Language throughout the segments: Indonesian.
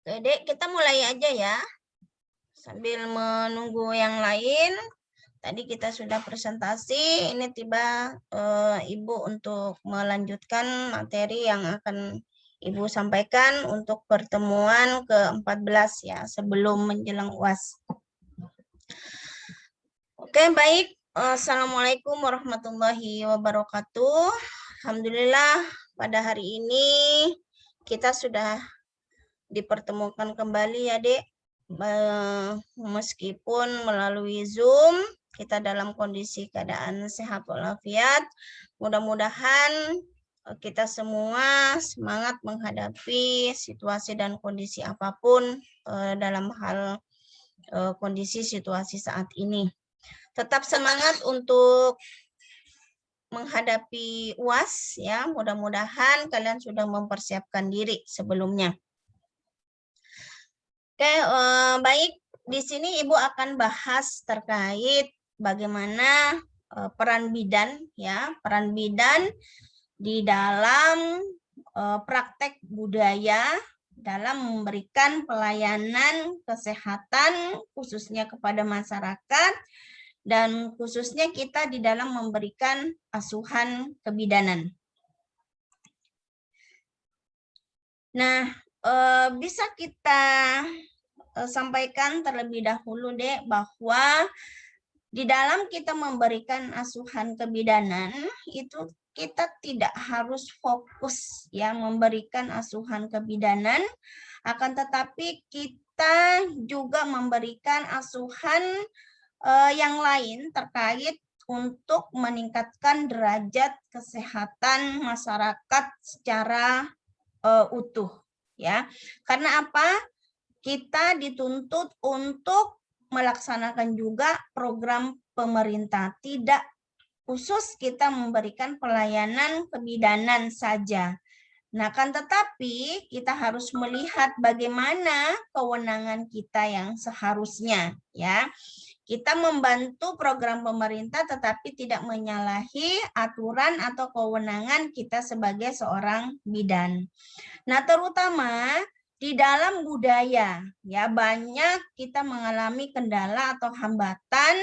Oke, Dek, kita mulai aja ya. Sambil menunggu yang lain. Tadi kita sudah presentasi, ini tiba Ibu untuk melanjutkan materi yang akan Ibu sampaikan untuk pertemuan ke-14 ya, sebelum menjelang UAS. Oke, baik. Assalamualaikum warahmatullahi wabarakatuh. Alhamdulillah pada hari ini kita sudah dipertemukan kembali ya, Dek. Meskipun melalui Zoom, kita dalam kondisi keadaan sehat walafiat. Mudah-mudahan kita semua semangat menghadapi situasi dan kondisi apapun dalam hal kondisi situasi saat ini. Tetap semangat untuk menghadapi UAS ya. Mudah-mudahan kalian sudah mempersiapkan diri sebelumnya. Oke, baik. Di sini Ibu akan bahas terkait bagaimana peran bidan ya, peran bidan di dalam praktek budaya dalam memberikan pelayanan kesehatan khususnya kepada masyarakat dan khususnya kita di dalam memberikan asuhan kebidanan. Nah, bisa kita sampaikan terlebih dahulu, Dek, bahwa di dalam kita memberikan asuhan kebidanan itu kita tidak harus fokus ya memberikan asuhan kebidanan, akan tetapi kita juga memberikan asuhan yang lain terkait untuk meningkatkan derajat kesehatan masyarakat secara utuh ya. Karena apa? Kita dituntut untuk melaksanakan juga program pemerintah. Tidak khusus kita memberikan pelayanan kebidanan saja. Nah, kan tetapi kita harus melihat bagaimana kewenangan kita yang seharusnya ya. Kita membantu program pemerintah tetapi tidak menyalahi aturan atau kewenangan kita sebagai seorang bidan. Nah, terutama di dalam budaya ya banyak kita mengalami kendala atau hambatan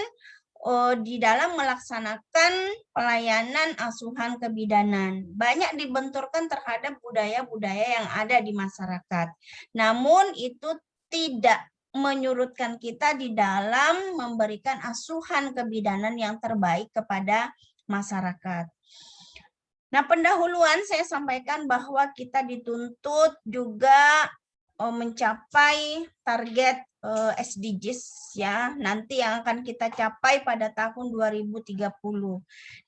di dalam melaksanakan pelayanan asuhan kebidanan. Banyak dibenturkan terhadap budaya-budaya yang ada di masyarakat. Namun itu tidak menyurutkan kita di dalam memberikan asuhan kebidanan yang terbaik kepada masyarakat. Nah, pendahuluan saya sampaikan bahwa kita dituntut juga mencapai target SDGs ya, nanti yang akan kita capai pada tahun 2030.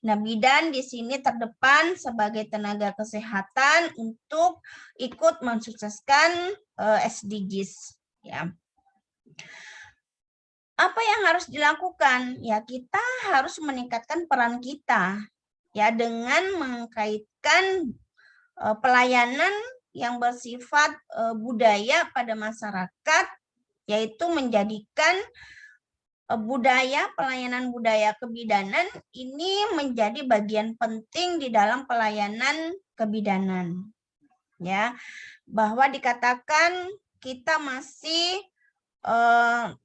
Nah, bidan di sini terdepan sebagai tenaga kesehatan untuk ikut mensukseskan SDGs ya. Apa yang harus dilakukan? Ya, kita harus meningkatkan peran kita ya dengan mengkaitkan pelayanan yang bersifat budaya pada masyarakat, yaitu menjadikan pelayanan budaya kebidanan ini menjadi bagian penting di dalam pelayanan kebidanan. Ya, bahwa dikatakan kita masih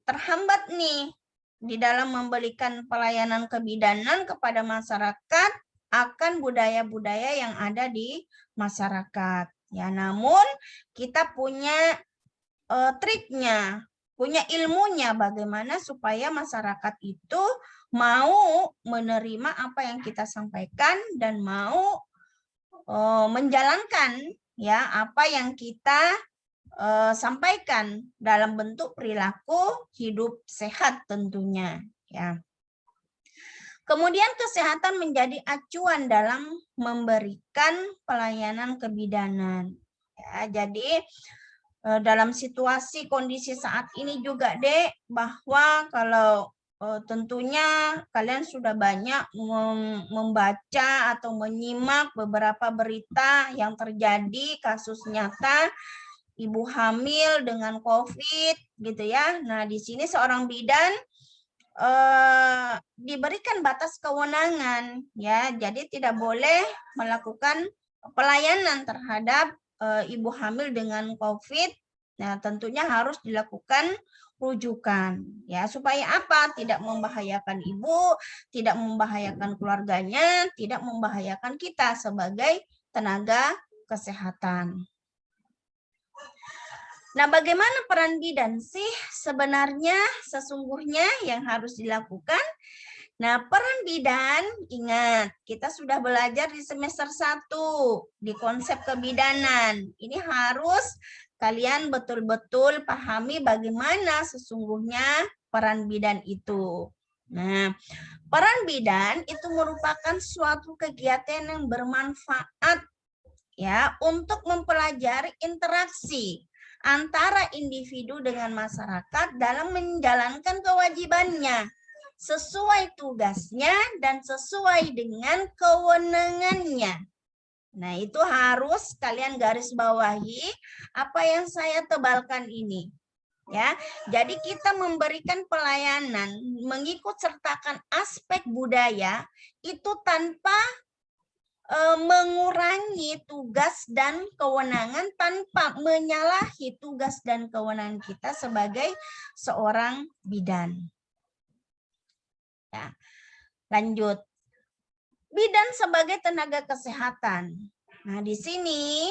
terhambat nih di dalam memberikan pelayanan kebidanan kepada masyarakat akan budaya-budaya yang ada di masyarakat. Ya, namun kita punya triknya, punya ilmunya bagaimana supaya masyarakat itu mau menerima apa yang kita sampaikan dan mau menjalankan ya apa yang kita sampaikan dalam bentuk perilaku hidup sehat tentunya ya. Kemudian kesehatan menjadi acuan dalam memberikan pelayanan kebidanan. Ya, jadi dalam situasi kondisi saat ini juga, Dek, bahwa kalau tentunya kalian sudah banyak membaca atau menyimak beberapa berita yang terjadi kasus nyata ibu hamil dengan COVID gitu ya. Nah, di sini seorang bidan diberikan batas kewenangan ya, jadi tidak boleh melakukan pelayanan terhadap ibu hamil dengan COVID. Nah, tentunya harus dilakukan rujukan ya, supaya apa? Tidak membahayakan ibu, tidak membahayakan keluarganya, tidak membahayakan kita sebagai tenaga kesehatan. Nah, bagaimana peran bidan sih sebenarnya sesungguhnya yang harus dilakukan? Nah, peran bidan, ingat, kita sudah belajar di semester 1 di konsep kebidanan. Ini harus kalian betul-betul pahami bagaimana sesungguhnya peran bidan itu. Nah, peran bidan itu merupakan suatu kegiatan yang bermanfaat ya untuk mempelajari interaksi antara individu dengan masyarakat dalam menjalankan kewajibannya sesuai tugasnya dan sesuai dengan kewenangannya. Nah, itu harus kalian garis bawahi apa yang saya tebalkan ini. Ya, jadi kita memberikan pelayanan mengikut sertakan aspek budaya itu tanpa mengurangi tugas dan kewenangan, tanpa menyalahi tugas dan kewenangan kita sebagai seorang bidan. Ya, lanjut. Bidan sebagai tenaga kesehatan. Nah, di sini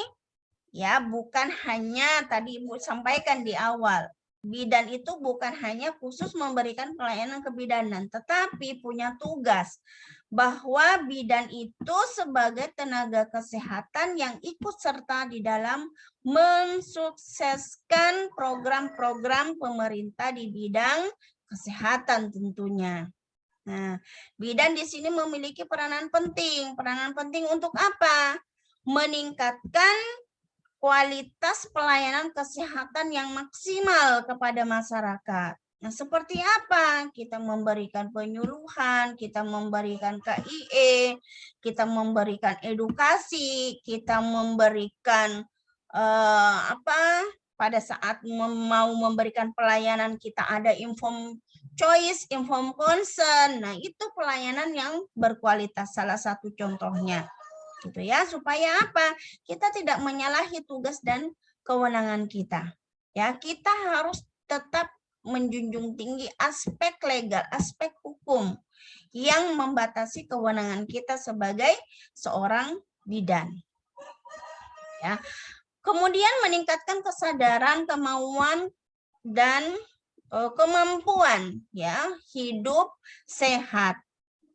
ya bukan hanya tadi Ibu sampaikan di awal. Bidan itu bukan hanya khusus memberikan pelayanan kebidanan, tetapi punya tugas bahwa bidan itu sebagai tenaga kesehatan yang ikut serta di dalam mensukseskan program-program pemerintah di bidang kesehatan tentunya. Nah, bidan di sini memiliki peranan penting. Peranan penting untuk apa? Meningkatkan kualitas pelayanan kesehatan yang maksimal kepada masyarakat. Nah, seperti apa? Kita memberikan penyuluhan, kita memberikan KIE, kita memberikan edukasi, kita memberikan pada saat mau memberikan pelayanan kita ada inform choice, inform concern. Nah, itu pelayanan yang berkualitas, salah satu contohnya. Gitu ya, supaya apa? Kita tidak menyalahi tugas dan kewenangan kita. Ya, kita harus tetap menjunjung tinggi aspek legal, aspek hukum yang membatasi kewenangan kita sebagai seorang bidan. Ya. Kemudian meningkatkan kesadaran, kemauan dan kemampuan ya hidup sehat.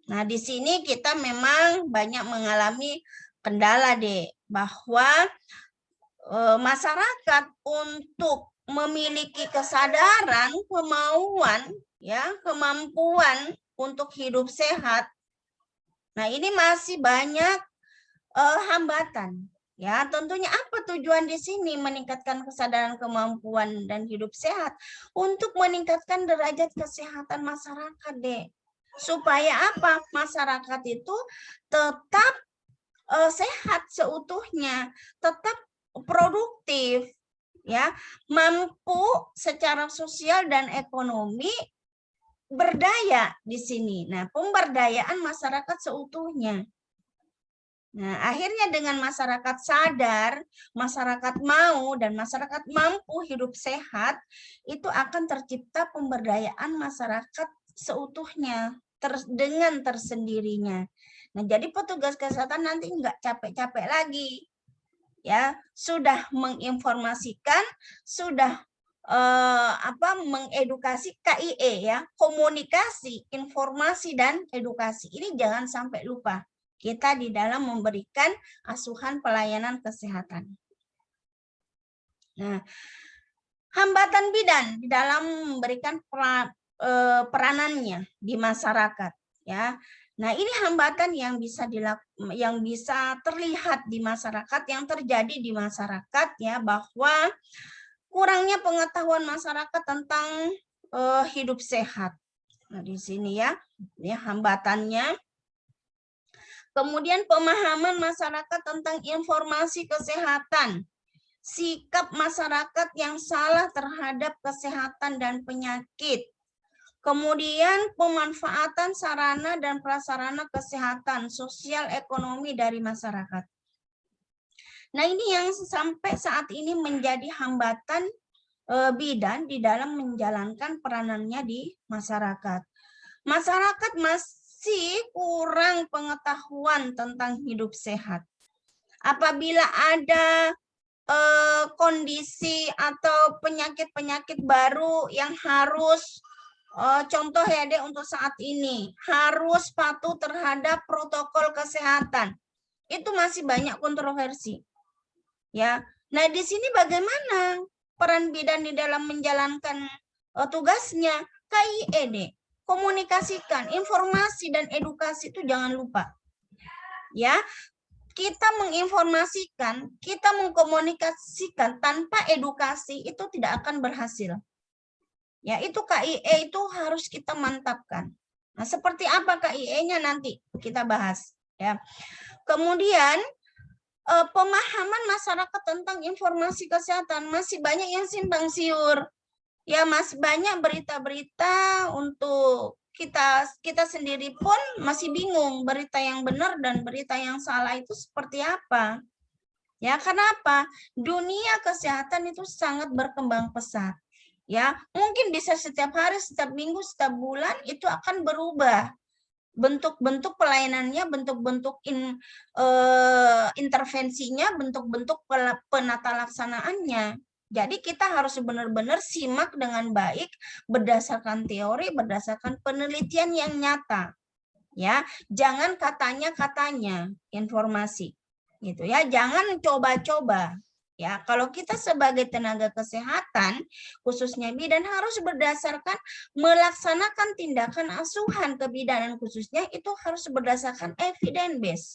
Nah, di sini kita memang banyak mengalami kendala bahwa masyarakat untuk memiliki kesadaran, kemauan, ya, kemampuan untuk hidup sehat. Nah, ini masih banyak hambatan. Ya, tentunya apa tujuan di sini? Meningkatkan kesadaran, kemampuan dan hidup sehat untuk meningkatkan derajat kesehatan masyarakat, supaya apa? Masyarakat itu tetap sehat seutuhnya, tetap produktif, ya, mampu secara sosial dan ekonomi, berdaya di sini. Nah, pemberdayaan masyarakat seutuhnya. Nah, akhirnya dengan masyarakat sadar, masyarakat mau, dan masyarakat mampu hidup sehat, itu akan tercipta pemberdayaan masyarakat seutuhnya, dengan tersendirinya. Nah, jadi petugas kesehatan nanti nggak capek-capek lagi. Ya, sudah menginformasikan, sudah mengedukasi KIE ya, komunikasi, informasi dan edukasi. Ini jangan sampai lupa kita di dalam memberikan asuhan pelayanan kesehatan. Nah, hambatan bidan di dalam memberikan peranannya di masyarakat, ya. Nah, ini hambatan yang bisa terlihat di masyarakat, yang terjadi di masyarakat, ya, bahwa kurangnya pengetahuan masyarakat tentang hidup sehat. Nah, di sini ya hambatannya. Kemudian pemahaman masyarakat tentang informasi kesehatan, sikap masyarakat yang salah terhadap kesehatan dan penyakit. Kemudian pemanfaatan sarana dan prasarana kesehatan, sosial, ekonomi dari masyarakat. Nah, ini yang sampai saat ini menjadi hambatan bidan di dalam menjalankan peranannya di masyarakat. Masyarakat masih kurang pengetahuan tentang hidup sehat. Apabila ada kondisi atau penyakit-penyakit baru yang harus contoh ya deh untuk saat ini harus patuh terhadap protokol kesehatan. Itu masih banyak kontroversi. Ya. Nah, di sini bagaimana peran bidan di dalam menjalankan tugasnya? KIED, komunikasikan informasi dan edukasi itu jangan lupa. Ya. Kita menginformasikan, kita mengkomunikasikan tanpa edukasi itu tidak akan berhasil. Ya, itu KIE itu harus kita mantapkan. Nah, seperti apa KIE-nya nanti kita bahas, ya. Kemudian pemahaman masyarakat tentang informasi kesehatan masih banyak yang simpang siur. Ya, masih banyak berita-berita untuk kita sendiri pun masih bingung berita yang benar dan berita yang salah itu seperti apa. Ya, kenapa? Dunia kesehatan itu sangat berkembang pesat. Ya, mungkin bisa setiap hari, setiap minggu, setiap bulan itu akan berubah. Bentuk-bentuk pelayanannya, bentuk-bentuk intervensinya, bentuk-bentuk penata laksanaannya. Jadi kita harus benar-benar simak dengan baik berdasarkan teori, berdasarkan penelitian yang nyata. Ya, jangan katanya informasi. Gitu ya, jangan coba-coba. Ya, kalau kita sebagai tenaga kesehatan, khususnya bidan harus berdasarkan melaksanakan tindakan asuhan kebidanan khususnya itu harus berdasarkan evidence base.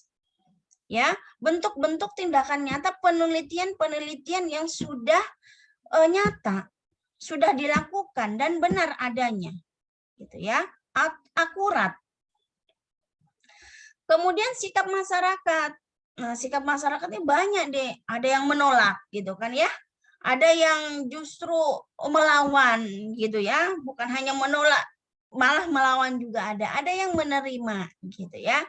Ya, bentuk-bentuk tindakan nyata, penelitian-penelitian yang sudah nyata, sudah dilakukan dan benar adanya. Gitu ya, akurat. Kemudian sikap masyarakat. Nah, sikap masyarakat ini banyak deh. Ada yang menolak gitu kan ya. Ada yang justru melawan gitu ya. Bukan hanya menolak, malah melawan juga ada. Ada yang menerima gitu ya.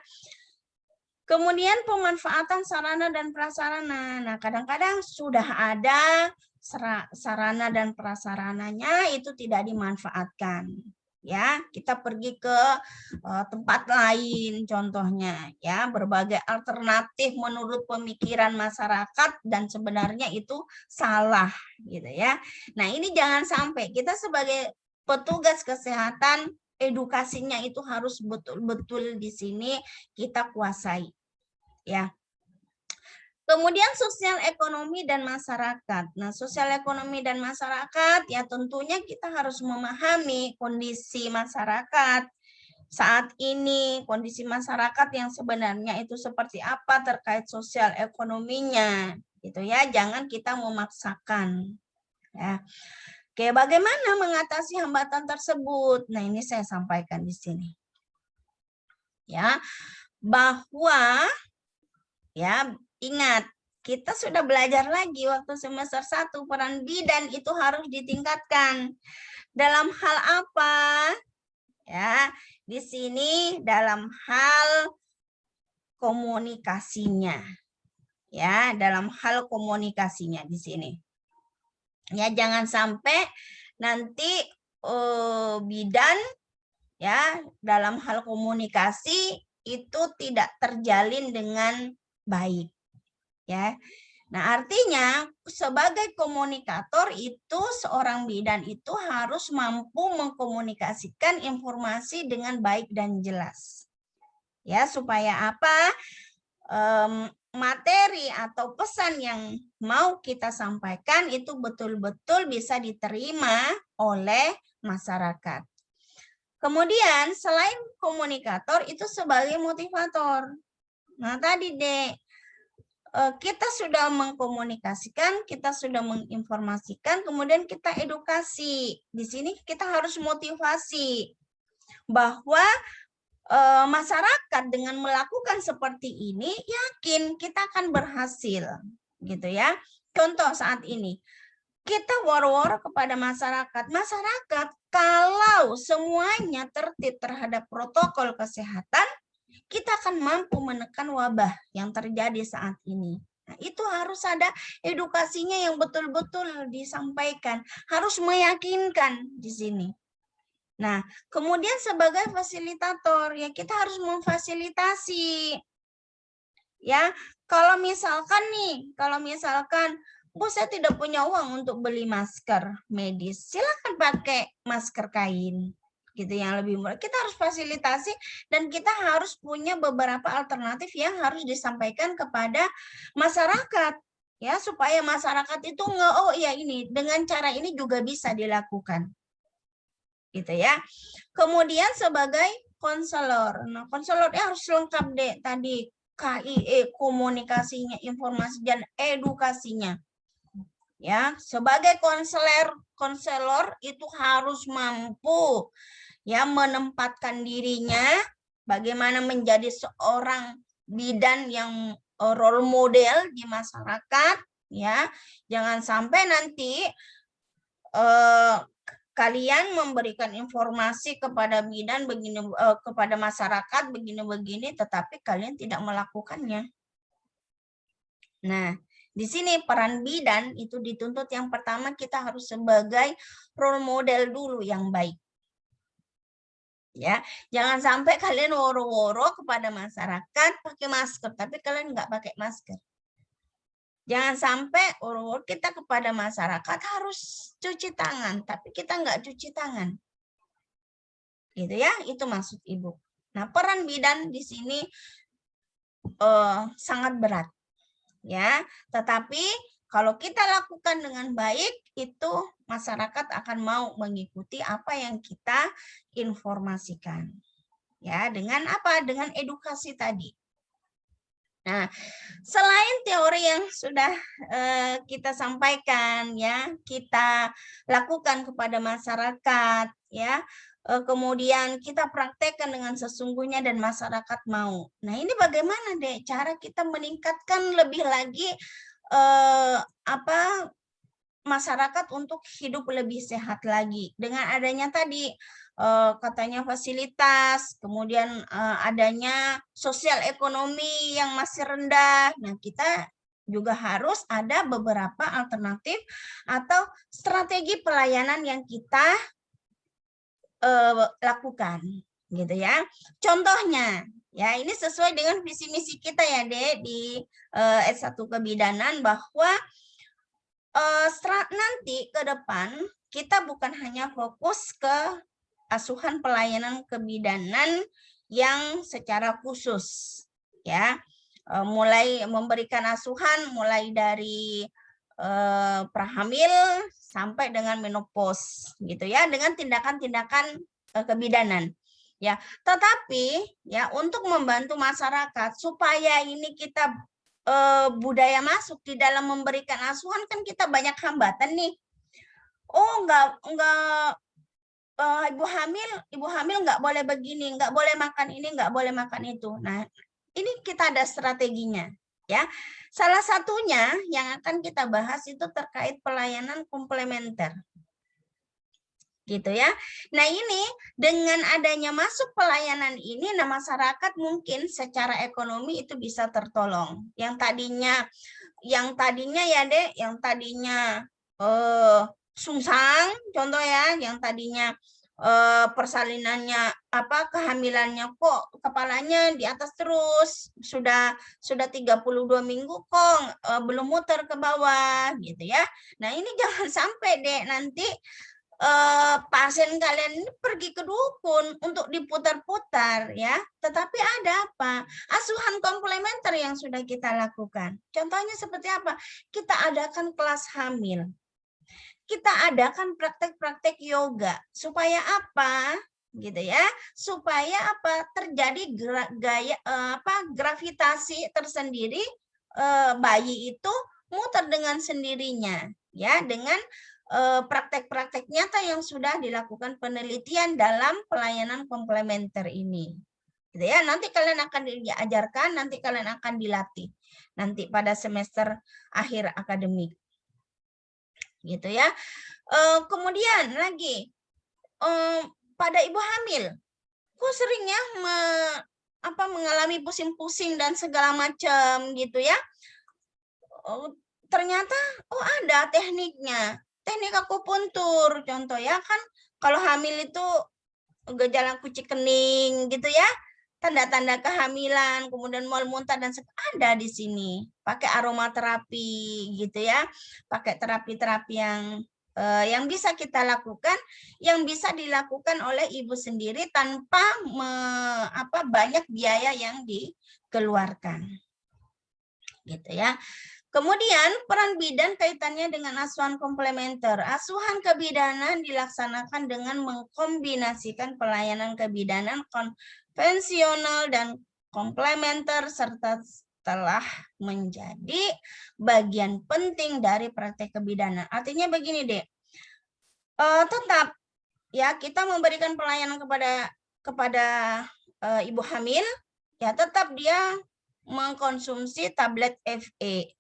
Kemudian pemanfaatan sarana dan prasarana. Nah, kadang-kadang sudah ada sarana dan prasarananya itu tidak dimanfaatkan. Ya, kita pergi ke tempat lain contohnya ya, berbagai alternatif menurut pemikiran masyarakat dan sebenarnya itu salah gitu ya. Nah, ini jangan sampai kita sebagai petugas kesehatan edukasinya itu harus betul-betul di sini kita kuasai. Ya. Kemudian sosial ekonomi dan masyarakat. Nah, sosial ekonomi dan masyarakat ya tentunya kita harus memahami kondisi masyarakat saat ini, kondisi masyarakat yang sebenarnya itu seperti apa terkait sosial ekonominya. Gitu ya, jangan kita memaksakan. Ya. Oke, bagaimana mengatasi hambatan tersebut? Nah, ini saya sampaikan di sini. Ya, bahwa ya, ingat, kita sudah belajar lagi waktu semester 1, peran bidan itu harus ditingkatkan. Dalam hal apa? Ya, di sini dalam hal komunikasinya. Ya, dalam hal komunikasinya di sini. Ya, jangan sampai nanti bidan ya dalam hal komunikasi itu tidak terjalin dengan baik. Ya. Nah, artinya sebagai komunikator itu seorang bidan itu harus mampu mengkomunikasikan informasi dengan baik dan jelas. Ya, supaya apa? Materi atau pesan yang mau kita sampaikan itu betul-betul bisa diterima oleh masyarakat. Kemudian selain komunikator itu sebagai motivator. Nah, tadi Dek, kita sudah mengkomunikasikan, kita sudah menginformasikan, kemudian kita edukasi. Di sini kita harus motivasi bahwa masyarakat dengan melakukan seperti ini yakin kita akan berhasil, gitu ya. Contoh saat ini kita war-war kepada masyarakat. Masyarakat kalau semuanya tertib terhadap protokol kesehatan, kita akan mampu menekan wabah yang terjadi saat ini. Nah, itu harus ada edukasinya yang betul-betul disampaikan, harus meyakinkan di sini. Nah, kemudian sebagai fasilitator ya kita harus memfasilitasi. Ya, kalau misalkan Bu saya tidak punya uang untuk beli masker medis, silakan pakai masker kain gitu yang lebih murah. Kita harus fasilitasi dan kita harus punya beberapa alternatif yang harus disampaikan kepada masyarakat ya supaya masyarakat itu oh iya ini dengan cara ini juga bisa dilakukan. Gitu ya. Kemudian sebagai konselor. Nah, konselornya harus lengkap deh tadi KIE, komunikasinya, informasi dan edukasinya. Ya, sebagai konselor itu harus mampu ya menempatkan dirinya bagaimana menjadi seorang bidan yang role model di masyarakat ya. Jangan sampai nanti kalian memberikan informasi kepada bidan begini kepada masyarakat begini-begini tetapi kalian tidak melakukannya. Nah, di sini peran bidan itu dituntut yang pertama kita harus sebagai role model dulu yang baik. Ya, jangan sampai kalian woro-woro kepada masyarakat pakai masker tapi kalian nggak pakai masker. Jangan sampai woro-woro kita kepada masyarakat harus cuci tangan tapi kita nggak cuci tangan. Gitu ya, itu maksud Ibu. Nah, peran bidan di sini sangat berat. Ya, tetapi kalau kita lakukan dengan baik itu masyarakat akan mau mengikuti apa yang kita informasikan. Ya, dengan apa? Dengan edukasi tadi. Nah, selain teori yang sudah kita sampaikan ya, kita lakukan kepada masyarakat ya, kemudian kita praktekkan dengan sesungguhnya dan masyarakat mau. Nah, ini bagaimana deh cara kita meningkatkan lebih lagi masyarakat untuk hidup lebih sehat lagi dengan adanya tadi katanya fasilitas, kemudian adanya sosial ekonomi yang masih rendah. Nah, kita juga harus ada beberapa alternatif atau strategi pelayanan yang kita lakukan gitu ya. Contohnya ya ini sesuai dengan visi misi kita ya Dek di S1 Kebidanan bahwa nanti ke depan kita bukan hanya fokus ke asuhan pelayanan kebidanan yang secara khusus ya. Mulai memberikan asuhan mulai dari prahamil sampai dengan menopause gitu ya dengan tindakan-tindakan kebidanan ya. Tetapi ya untuk membantu masyarakat supaya ini kita budaya masuk di dalam memberikan asuhan kan kita banyak hambatan nih. Oh enggak ibu hamil nggak boleh begini, nggak boleh makan ini, nggak boleh makan itu. Nah ini kita ada strateginya. Ya, salah satunya yang akan kita bahas itu terkait pelayanan komplementer, gitu ya. Nah ini dengan adanya masuk pelayanan ini, nah masyarakat mungkin secara ekonomi itu bisa tertolong. Yang tadinya ya Dek, yang tadinya sungsang, contoh ya, yang tadinya persalinannya kehamilannya kok kepalanya di atas terus sudah 32 minggu kok belum muter ke bawah gitu ya. Nah ini jangan sampai Dek nanti pasien kalian ini pergi ke dukun untuk diputar-putar ya, tetapi ada apa? Asuhan komplementer yang sudah kita lakukan. Contohnya seperti apa? Kita adakan kelas hamil. Kita adakan praktek-praktek yoga supaya apa? Gitu ya. Supaya apa? Terjadi gravitasi tersendiri bayi itu muter dengan sendirinya ya dengan praktek-praktek nyata yang sudah dilakukan penelitian dalam pelayanan komplementer ini. Gitu ya. Nanti kalian akan diajarkan, nanti kalian akan dilatih nanti pada semester akhir akademik. Gitu ya. Kemudian lagi pada ibu hamil, kok seringnya mengalami pusing-pusing dan segala macam gitu ya. ternyata ada tekniknya, teknik akupuntur contoh ya kan. Kalau hamil itu gejala kucing kening gitu ya, tanda-tanda kehamilan, kemudian mual muntah dan ada di sini. Pakai aromaterapi gitu ya, pakai terapi-terapi yang bisa kita lakukan, yang bisa dilakukan oleh ibu sendiri tanpa banyak biaya yang dikeluarkan, gitu ya. Kemudian peran bidan kaitannya dengan asuhan komplementer. Asuhan kebidanan dilaksanakan dengan mengkombinasikan pelayanan kebidanan konvensional dan komplementer serta telah menjadi bagian penting dari praktek kebidanan. Artinya begini, Dek. Tetap ya kita memberikan pelayanan kepada ibu hamil, ya tetap dia mengkonsumsi tablet FE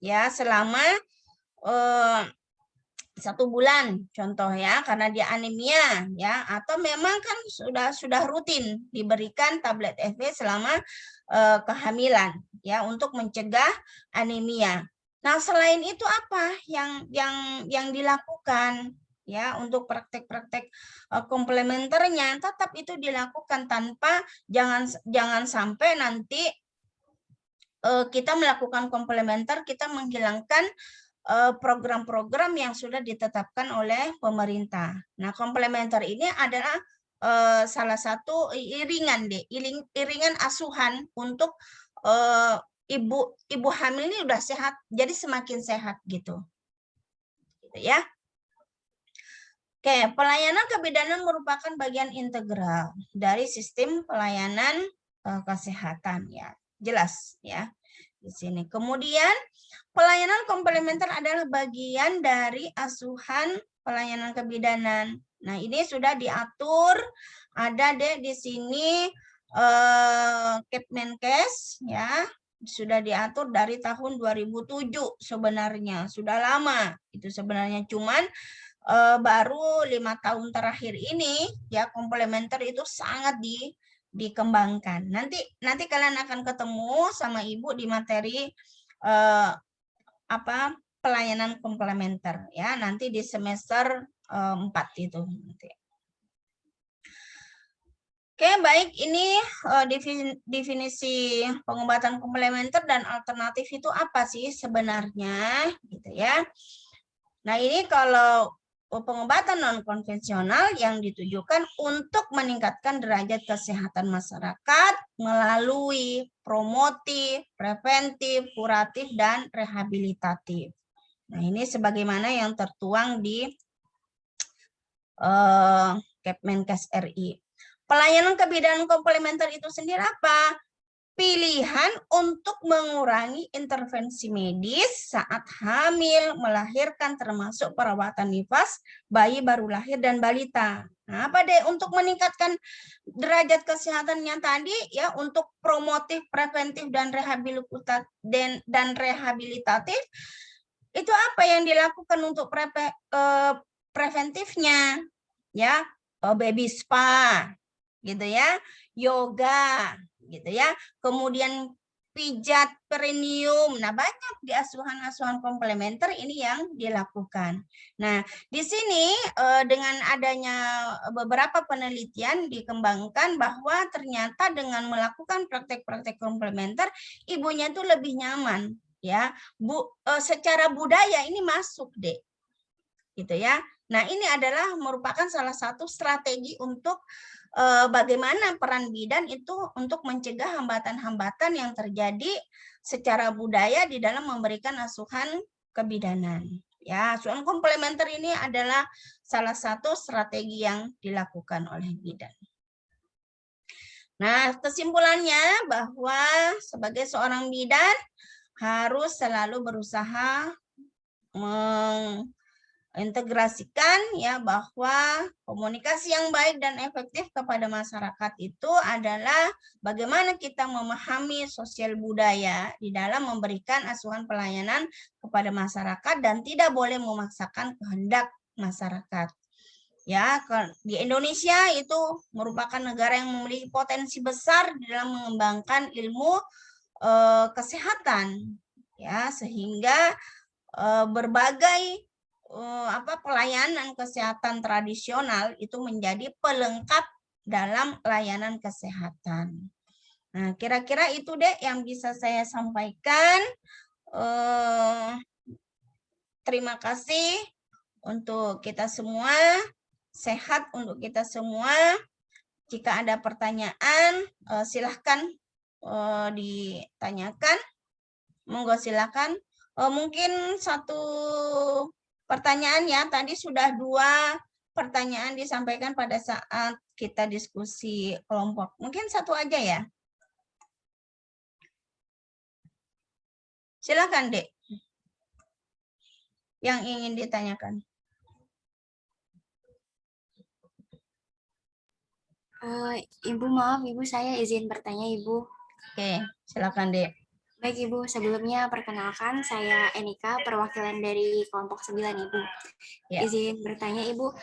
ya selama 1 bulan contoh ya, karena dia anemia ya, atau memang kan sudah rutin diberikan tablet FE selama kehamilan ya untuk mencegah anemia. Nah, selain itu apa yang dilakukan ya untuk praktek-praktek komplementernya, tetap itu dilakukan tanpa jangan sampai nanti kita melakukan komplementer, kita menghilangkan program-program yang sudah ditetapkan oleh pemerintah. Nah, komplementer ini adalah salah satu iringan asuhan untuk ibu hamil ini udah sehat, jadi semakin sehat gitu ya. Oke, pelayanan kebidanan merupakan bagian integral dari sistem pelayanan kesehatan ya. Jelas ya di sini. Kemudian pelayanan komplementer adalah bagian dari asuhan pelayanan kebidanan. Nah, ini sudah diatur, ada deh di sini Kepmenkes ya, sudah diatur dari tahun 2007 sebenarnya, sudah lama itu sebenarnya, cuman baru 5 tahun terakhir ini ya komplementer itu sangat dikembangkan. Nanti kalian akan ketemu sama ibu di materi pelayanan komplementer ya, nanti di semester 4 itu nanti. Oke, baik, ini definisi pengobatan komplementer dan alternatif itu apa sih sebenarnya gitu ya. Nah, ini kalau pengobatan non-konvensional yang ditujukan untuk meningkatkan derajat kesehatan masyarakat melalui promotif, preventif, kuratif, dan rehabilitatif. Nah, ini sebagaimana yang tertuang di Kepmenkes RI. Pelayanan kebidanan komplementer itu sendiri apa? Pilihan untuk mengurangi intervensi medis saat hamil, melahirkan, termasuk perawatan nifas, bayi baru lahir, dan balita. Nah, apa deh untuk meningkatkan derajat kesehatannya tadi ya, untuk promotif, preventif, dan rehabilitatif, itu apa yang dilakukan untuk preventifnya? Ya, baby spa, gitu ya, yoga, gitu ya, kemudian pijat perineum. Nah, banyak di asuhan-asuhan komplementer ini yang dilakukan. Nah, di sini dengan adanya beberapa penelitian dikembangkan bahwa ternyata dengan melakukan praktek-praktek komplementer, ibunya itu lebih nyaman ya. Secara budaya ini masuk deh, gitu ya. Nah, ini adalah merupakan salah satu strategi untuk bagaimana peran bidan itu untuk mencegah hambatan-hambatan yang terjadi secara budaya di dalam memberikan asuhan kebidanan. Ya, asuhan komplementer ini adalah salah satu strategi yang dilakukan oleh bidan. Nah, kesimpulannya bahwa sebagai seorang bidan harus selalu berusaha integrasikan ya bahwa komunikasi yang baik dan efektif kepada masyarakat itu adalah bagaimana kita memahami sosial budaya di dalam memberikan asuhan pelayanan kepada masyarakat dan tidak boleh memaksakan kehendak masyarakat. Ya, di Indonesia itu merupakan negara yang memiliki potensi besar di dalam mengembangkan ilmu kesehatan ya, sehingga berbagai pelayanan kesehatan tradisional itu menjadi pelengkap dalam layanan kesehatan. Nah, kira-kira itu deh yang bisa saya sampaikan. Terima kasih untuk kita semua, sehat untuk kita semua. Jika ada pertanyaan, silahkan ditanyakan. Monggo silakan. Mungkin satu pertanyaan ya, tadi sudah 2 pertanyaan disampaikan pada saat kita diskusi kelompok. Mungkin satu aja ya. Silakan, Dek. Yang ingin ditanyakan. Ibu, maaf Ibu, saya izin bertanya Ibu. Oke, silakan Dek. Baik Ibu, sebelumnya perkenalkan saya Enika, perwakilan dari kelompok 9 Ibu. Ya. Izin bertanya Ibu,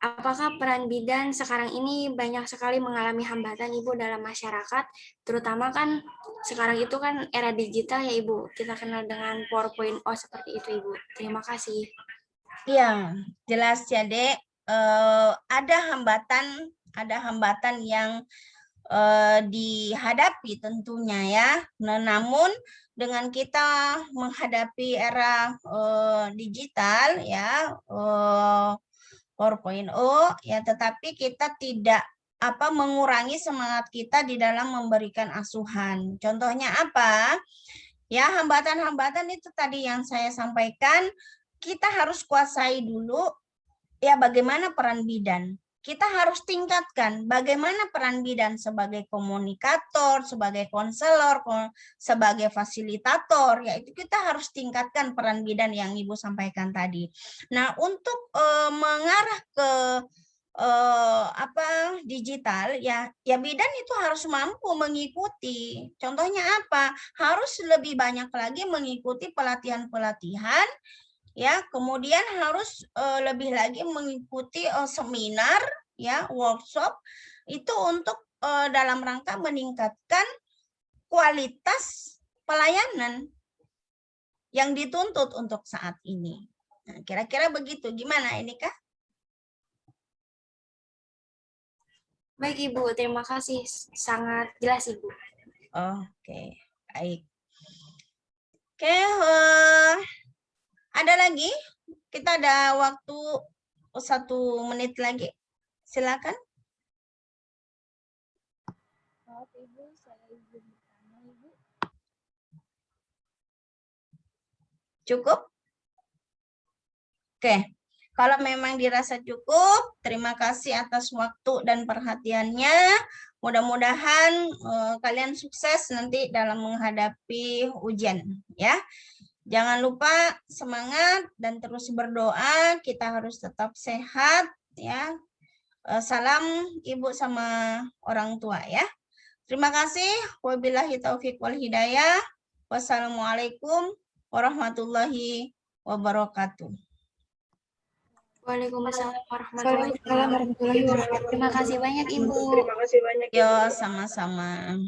apakah peran bidan sekarang ini banyak sekali mengalami hambatan Ibu dalam masyarakat, terutama kan sekarang itu kan era digital ya Ibu, kita kenal dengan 4.0 seperti itu Ibu. Terima kasih. Iya, jelas ya Dek. Ada hambatan yang dihadapi tentunya ya. Nah, namun dengan kita menghadapi era digital ya 4.0 ya, tetapi kita tidak mengurangi semangat kita di dalam memberikan asuhan. Contohnya apa? Ya, hambatan-hambatan itu tadi yang saya sampaikan, kita harus kuasai dulu ya bagaimana peran bidan. Kita harus tingkatkan bagaimana peran bidan sebagai komunikator, sebagai konselor, sebagai fasilitator, yaitu kita harus tingkatkan peran bidan yang Ibu sampaikan tadi. Nah, untuk mengarah ke digital ya bidan itu harus mampu mengikuti. Contohnya apa? Harus lebih banyak lagi mengikuti pelatihan-pelatihan ya, kemudian harus lebih lagi mengikuti seminar ya, workshop itu untuk dalam rangka meningkatkan kualitas pelayanan yang dituntut untuk saat ini. Nah, kira-kira begitu. Gimana ini Kak? Baik Ibu, terima kasih. Sangat jelas Ibu. Oke, baik. Oke, ada lagi? Kita ada waktu 1 menit lagi. Silakan. Maaf Ibu, saya izin bertanya Ibu. Cukup? Oke. Kalau memang dirasa cukup, terima kasih atas waktu dan perhatiannya. Mudah-mudahan kalian sukses nanti dalam menghadapi ujian ya. Jangan lupa semangat dan terus berdoa, kita harus tetap sehat ya. Salam Ibu sama orang tua ya. Terima kasih. Wabillahi taufiq wal hidayah. Wassalamualaikum warahmatullahi wabarakatuh. Waalaikumsalam warahmatullahi wabarakatuh. Terima kasih banyak Ibu. Terima kasih banyak. Yo, sama-sama.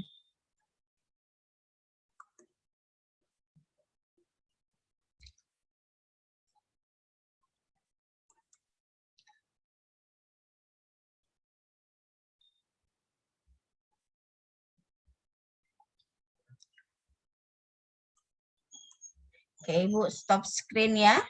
Oke, Ibu, stop screen ya.